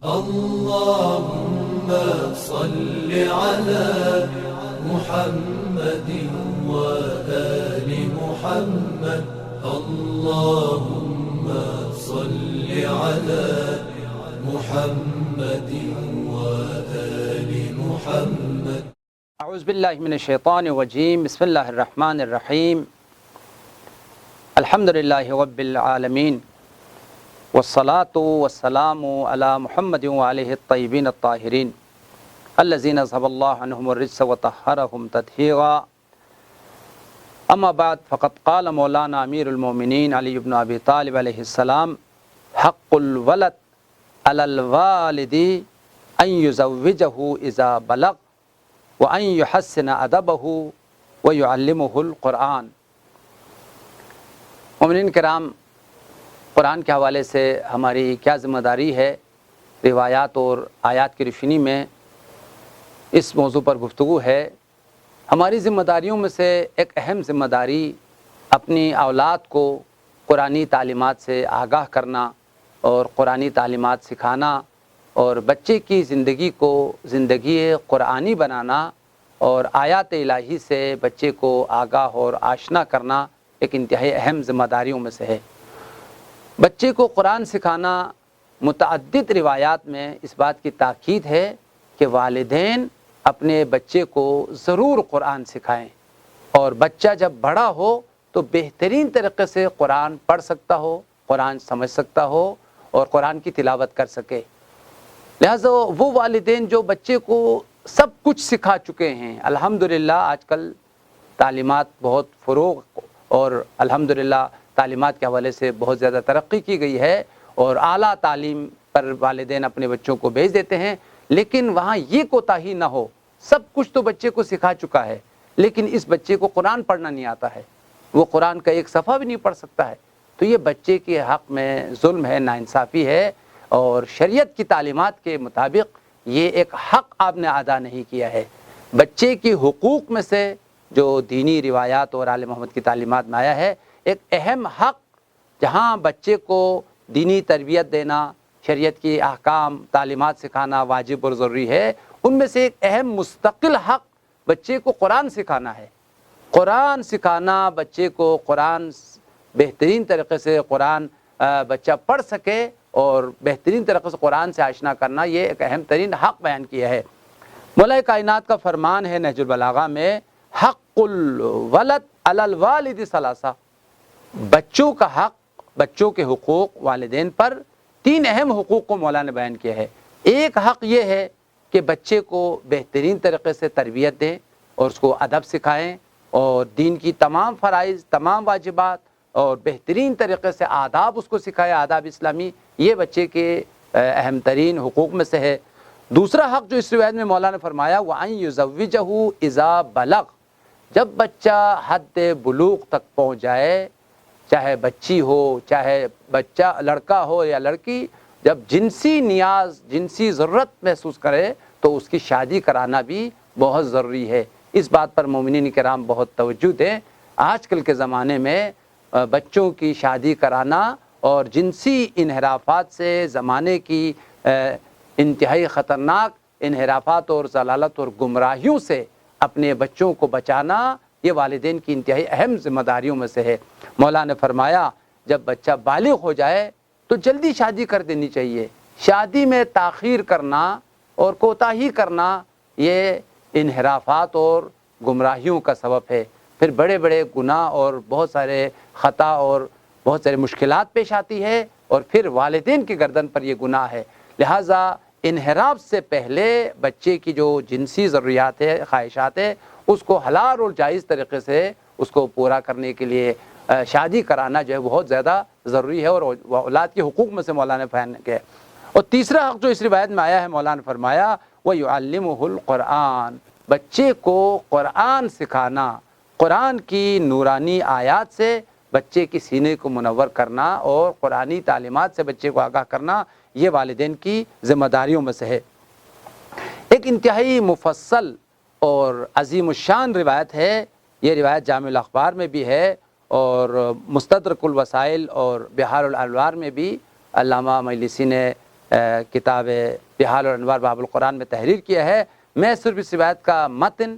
اللهم صل على محمد وآل محمد. اللهم صل على محمد وآل محمد. اعوذ باللہ من الشیطان الرجیم. بسم اللہ الرحمن الرحیم. الحمدللہ رب العالمین والصلاة والسلام علی محمد وآلہ الطیبین الطاہرین الذین اذھب اللہ عنہم الرجس وطہرہم تطہیرا. اما بعد فقد قال مولانا امیر المومنین علی بن ابی طالب علیہ السلام: حق الولد علی الوالد ان یزوجہ اذا بلغ وان یحسن ادبہ ویعلمہ القرآن. مومنین کرام، قرآن کے حوالے سے ہماری کیا ذمہ داری ہے؟ روایات اور آیات کی روشنی میں اس موضوع پر گفتگو ہے. ہماری ذمہ داریوں میں سے ایک اہم ذمہ داری اپنی اولاد کو قرآنی تعلیمات سے آگاہ کرنا اور قرآنی تعلیمات سکھانا اور بچے کی زندگی کو زندگی قرآنی بنانا اور آیات الہی سے بچے کو آگاہ اور آشنا کرنا ایک انتہائی اہم ذمہ داریوں میں سے ہے. بچے کو قرآن سکھانا، متعدد روایات میں اس بات کی تاکید ہے کہ والدین اپنے بچے کو ضرور قرآن سکھائیں، اور بچہ جب بڑا ہو تو بہترین طریقے سے قرآن پڑھ سکتا ہو، قرآن سمجھ سکتا ہو اور قرآن کی تلاوت کر سکے. لہٰذا وہ والدین جو بچے کو سب کچھ سکھا چکے ہیں، الحمدللہ آج کل تعلیمات بہت فروغ اور الحمدللہ تعلیمات کے حوالے سے بہت زیادہ ترقی کی گئی ہے اور اعلیٰ تعلیم پر والدین اپنے بچوں کو بھیج دیتے ہیں، لیکن وہاں یہ کوتاہی نہ ہو. سب کچھ تو بچے کو سکھا چکا ہے، لیکن اس بچے کو قرآن پڑھنا نہیں آتا ہے، وہ قرآن کا ایک صفحہ بھی نہیں پڑھ سکتا ہے. تو یہ بچے کے حق میں ظلم ہے، ناانصافی ہے، اور شریعت کی تعلیمات کے مطابق یہ ایک حق آپ نے ادا نہیں کیا ہے. بچے کی حقوق میں سے جو دینی روایات اور آل محمد کی تعلیمات میں آیا ہے، ایک اہم حق جہاں بچے کو دینی تربیت دینا، شریعت کی احکام تعلیمات سکھانا واجب اور ضروری ہے، ان میں سے ایک اہم مستقل حق بچے کو قرآن سکھانا ہے. قرآن سکھانا، بچے کو قرآن بہترین طریقے سے قرآن بچہ پڑھ سکے اور بہترین طریقے سے قرآن سے آشنا کرنا، یہ ایک اہم ترین حق بیان کیا ہے. مولا کائنات کا فرمان ہے نہج البلاغہ میں: حق الولد علی الوالد ثلاثہ. بچوں کا حق، بچوں کے حقوق والدین پر تین اہم حقوق کو مولا نے بیان کیا ہے. ایک حق یہ ہے کہ بچے کو بہترین طریقے سے تربیت دیں اور اس کو ادب سکھائیں اور دین کی تمام فرائض، تمام واجبات اور بہترین طریقے سے آداب اس کو سکھائے، آداب اسلامی. یہ بچے کے اہم ترین حقوق میں سے ہے. دوسرا حق جو اس روایت میں مولا نے فرمایا: وَأَن يُزَوِّجَهُ إِذَا بَلَغَ. جب بچہ حد بلوغ تک پہنچ جائے، چاہے بچی ہو، چاہے بچہ لڑکا ہو یا لڑکی، جب جنسی نیاز، جنسی ضرورت محسوس کرے تو اس کی شادی کرانا بھی بہت ضروری ہے. اس بات پر مومنین کرام بہت توجہ دیں. آج کل کے زمانے میں بچوں کی شادی کرانا اور جنسی انحرافات سے، زمانے کی انتہائی خطرناک انحرافات اور ضلالت اور گمراہیوں سے اپنے بچوں کو بچانا، یہ والدین کی انتہائی اہم ذمہ داریوں میں سے ہے. مولا نے فرمایا جب بچہ بالغ ہو جائے تو جلدی شادی کر دینی چاہیے. شادی میں تاخیر کرنا اور کوتاہی کرنا یہ انحرافات اور گمراہیوں کا سبب ہے. پھر بڑے بڑے گناہ اور بہت سارے خطا اور بہت سارے مشکلات پیش آتی ہے، اور پھر والدین کی گردن پر یہ گناہ ہے. لہٰذا انحراف سے پہلے بچے کی جو جنسی ضروریات ہے، خواہشات ہے، اس کو حلال اور جائز طریقے سے اس کو پورا کرنے کے لیے شادی کرانا جو ہے بہت زیادہ ضروری ہے، اور اولاد کے حقوق میں سے مولانا نے بیان کیا ہے. اور تیسرا حق جو اس روایت میں آیا ہے، مولانا نے فرمایا: وَيُعَلِّمُهُ الْقُرْآنَ. بچے کو قرآن سکھانا، قرآن کی نورانی آیات سے بچے کی سینے کو منور کرنا اور قرآنی تعلیمات سے بچے کو آگاہ کرنا، یہ والدین کی ذمہ داریوں میں سے ہے. ایک انتہائی مفصل اور عظیم الشان روایت ہے. یہ روایت جامع الاخبار میں بھی ہے اور مستدرک الوسائل اور بحار الانوار میں بھی علامہ مجلسی نے کتاب بحال الانوار باب القرآن میں تحریر کیا ہے۔ میں صرف اس روایت کا متن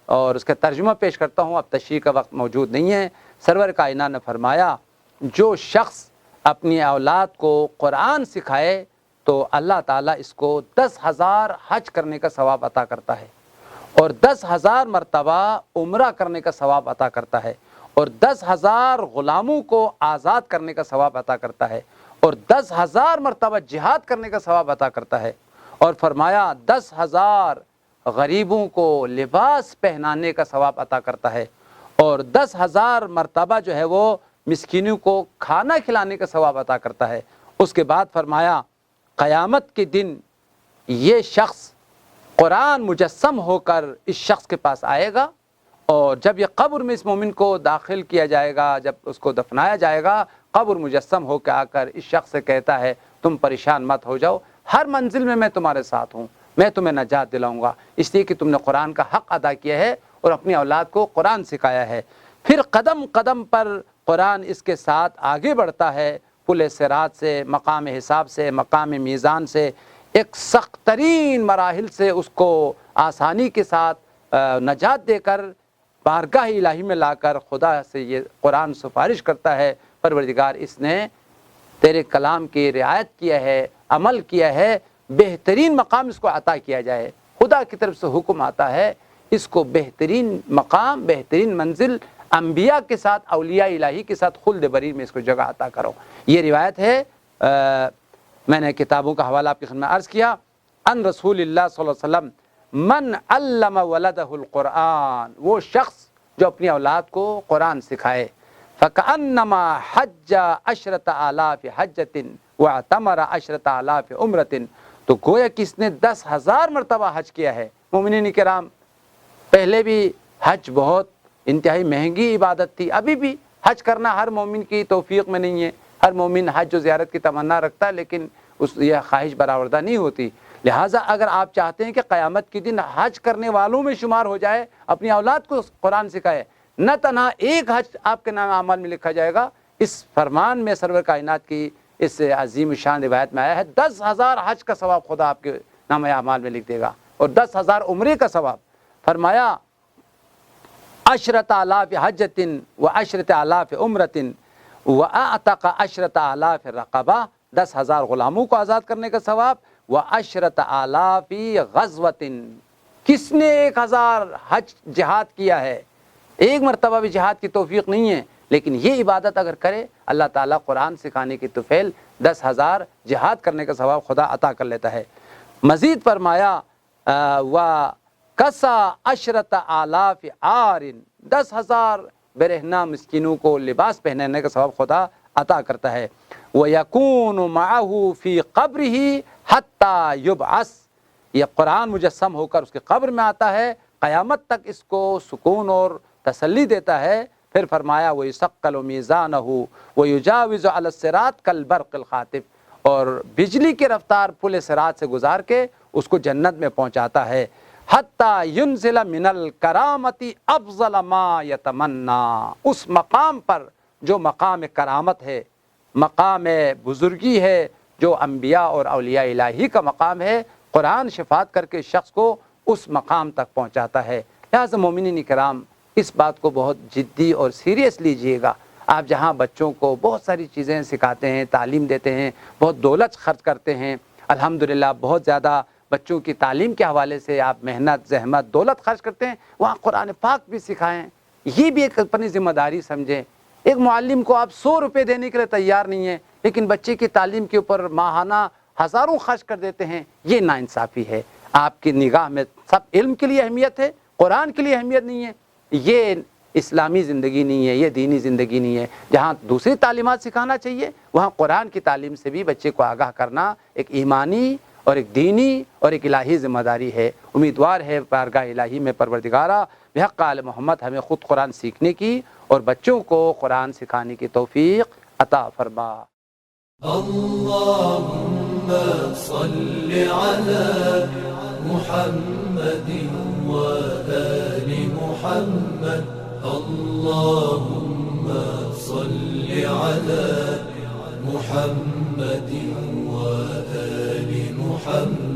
اور اس کا ترجمہ پیش کرتا ہوں، اب تشریح کا وقت موجود نہیں ہے۔ سرور کائنات نے فرمایا جو شخص اپنی اولاد کو قرآن سکھائے تو اللہ تعالیٰ اس کو 10,000 حج کرنے کا ثواب عطا کرتا ہے، اور 10,000 مرتبہ عمرہ کرنے کا ثواب عطا کرتا ہے، اور 10,000 غلاموں کو آزاد کرنے کا ثواب عطا کرتا ہے، اور 10,000 مرتبہ جہاد کرنے کا ثواب عطا کرتا ہے، اور فرمایا 10,000 غریبوں کو لباس پہنانے کا ثواب عطا کرتا ہے، اور 10,000 مرتبہ جو ہے وہ مسکینوں کو کھانا کھلانے کا ثواب عطا کرتا ہے۔ اس کے بعد فرمایا قیامت کے دن یہ شخص قرآن مجسم ہو کر اس شخص کے پاس آئے گا، اور جب یہ قبر میں اس مومن کو داخل کیا جائے گا، جب اس کو دفنایا جائے گا، قبر مجسم ہو کے آ کر اس شخص سے کہتا ہے تم پریشان مت ہو جاؤ، ہر منزل میں تمہارے ساتھ ہوں، میں تمہیں نجات دلاؤں گا، اس لیے کہ تم نے قرآن کا حق ادا کیا ہے اور اپنی اولاد کو قرآن سکھایا ہے۔ پھر قدم قدم پر قرآن اس کے ساتھ آگے بڑھتا ہے، پل صراط سے، مقام حساب سے، مقام میزان سے، ایک سخت ترین مراحل سے اس کو آسانی کے ساتھ نجات دے کر بارگاہ الہی میں لا کر خدا سے یہ قرآن سفارش کرتا ہے، پروردگار اس نے تیرے کلام کی رعایت کیا ہے، عمل کیا ہے، بہترین مقام اس کو عطا کیا جائے۔ خدا کی طرف سے حکم آتا ہے اس کو بہترین مقام، بہترین منزل انبیاء کے ساتھ، اولیاء الہی کے ساتھ خلد بری میں اس کو جگہ عطا کرو۔ یہ روایت ہے، میں نے کتابوں کا حوالہ آپ کی خدمت میں عرض کیا، ان رسول اللہ صلی اللہ علیہ وسلم من علم ولدہ القرآن، وہ شخص جو اپنی اولاد کو قرآن سکھائے، فکأنما حج 10,000 حجۃ واعتمر 10,000 عمرۃ، تو گویا کہ اس نے 10,000 مرتبہ حج کیا ہے۔ مومنین کرام، پہلے بھی حج بہت انتہائی مہنگی عبادت تھی، ابھی بھی حج کرنا ہر مومن کی توفیق میں نہیں ہے، ہر مومن حج و زیارت کی تمنا رکھتا ہے لیکن یہ خواہش برآوردہ نہیں ہوتی۔ لہٰذا اگر آپ چاہتے ہیں کہ قیامت کے دن حج کرنے والوں میں شمار ہو جائے، اپنی اولاد کو قرآن سکھائے، نہ تنہا ایک حج آپ کے نام اعمال میں لکھا جائے گا، اس فرمان میں سرور کائنات کی اس عظیم شان روایت میں آیا ہے 10,000 حج کا ثواب خدا آپ کے نام اعمال میں لکھ دے گا، اور 10,000 عمرے کا ثواب۔ فرمایا 10,000 حجۃ و10,000 عمرۃ واعتق 10,000 رقبہ، 10,000 غلاموں کو آزاد کرنے کا ثواب، و10,000 غزوۃ، کس نے 1,000 حج جہاد کیا ہے، ایک مرتبہ بھی جہاد کی توفیق نہیں ہے، لیکن یہ عبادت اگر کرے اللہ تعالیٰ قرآن سکھانے کی طفیل 10,000 جہاد کرنے کا ثواب خدا عطا کر لیتا ہے۔ مزید فرمایا وَكَسَى 10,000 عار، 10,000 برہنہ مسکینوں کو لباس پہنانے کا ثواب خدا عطا کرتا ہے۔ وَيَكُونُ مَعَهُ فِي قَبْرِهِ حَتَّى يُبْعَث، یہ قرآن مجسم ہو کر اس کے قبر میں آتا ہے، قیامت تک اس کو سکون اور تسلی دیتا ہے۔ پھر فرمایا وَيُثَقَّلُ مِيزَانَهُ وَيُجَاوِزُ عَلَى الصِّرَاطِ كَالْبَرْقِ الْخَاطِفِ، اور بجلی کی رفتار پل صراط سے گزار کے اس کو جنت میں پہنچاتا ہے۔ حَتَّى يُنزِلَ مِنَ الْكَرَامَةِ أَفْضَلَ مَا يَتَمَنَّى، اس مقام پر جو مقام کرامت ہے، مقام بزرگی ہے، جو انبیاء اور اولیاء الہی کا مقام ہے، قرآن شفاعت کر کے شخص کو اس مقام تک پہنچاتا ہے۔ لہٰذا مومنین کرام، اس بات کو بہت جدی اور سیریس لیجئے گا۔ آپ جہاں بچوں کو بہت ساری چیزیں سکھاتے ہیں، تعلیم دیتے ہیں، بہت دولت خرچ کرتے ہیں، الحمدللہ بہت زیادہ بچوں کی تعلیم کے حوالے سے آپ محنت، زحمت، دولت خرچ کرتے ہیں، وہاں قرآن پاک بھی سکھائیں، یہ بھی ایک اپنی ذمہ داری سمجھیں۔ ایک معلم کو آپ 100 روپے دینے کے لیے تیار نہیں ہیں، لیکن بچے کی تعلیم کے اوپر ماہانہ ہزاروں خرچ کر دیتے ہیں، یہ ناانصافی ہے۔ آپ کی نگاہ میں سب علم کے لیے اہمیت ہے، قرآن کے لیے اہمیت نہیں ہے، یہ اسلامی زندگی نہیں ہے، یہ دینی زندگی نہیں ہے۔ جہاں دوسری تعلیمات سکھانا چاہیے، وہاں قرآن کی تعلیم سے بھی بچے کو آگاہ کرنا ایک ایمانی اور ایک دینی اور ایک الہی ذمہ داری ہے۔ امیدوار ہے بارگاہ الہی میں پروردگارہ بحق آل محمد ہمیں خود قرآن سیکھنے کی اور بچوں کو قرآن سکھانے کی توفیق عطا فرما۔ اللهم صل على محمد وآل محمد، اللهم صل على محمد وآل محمد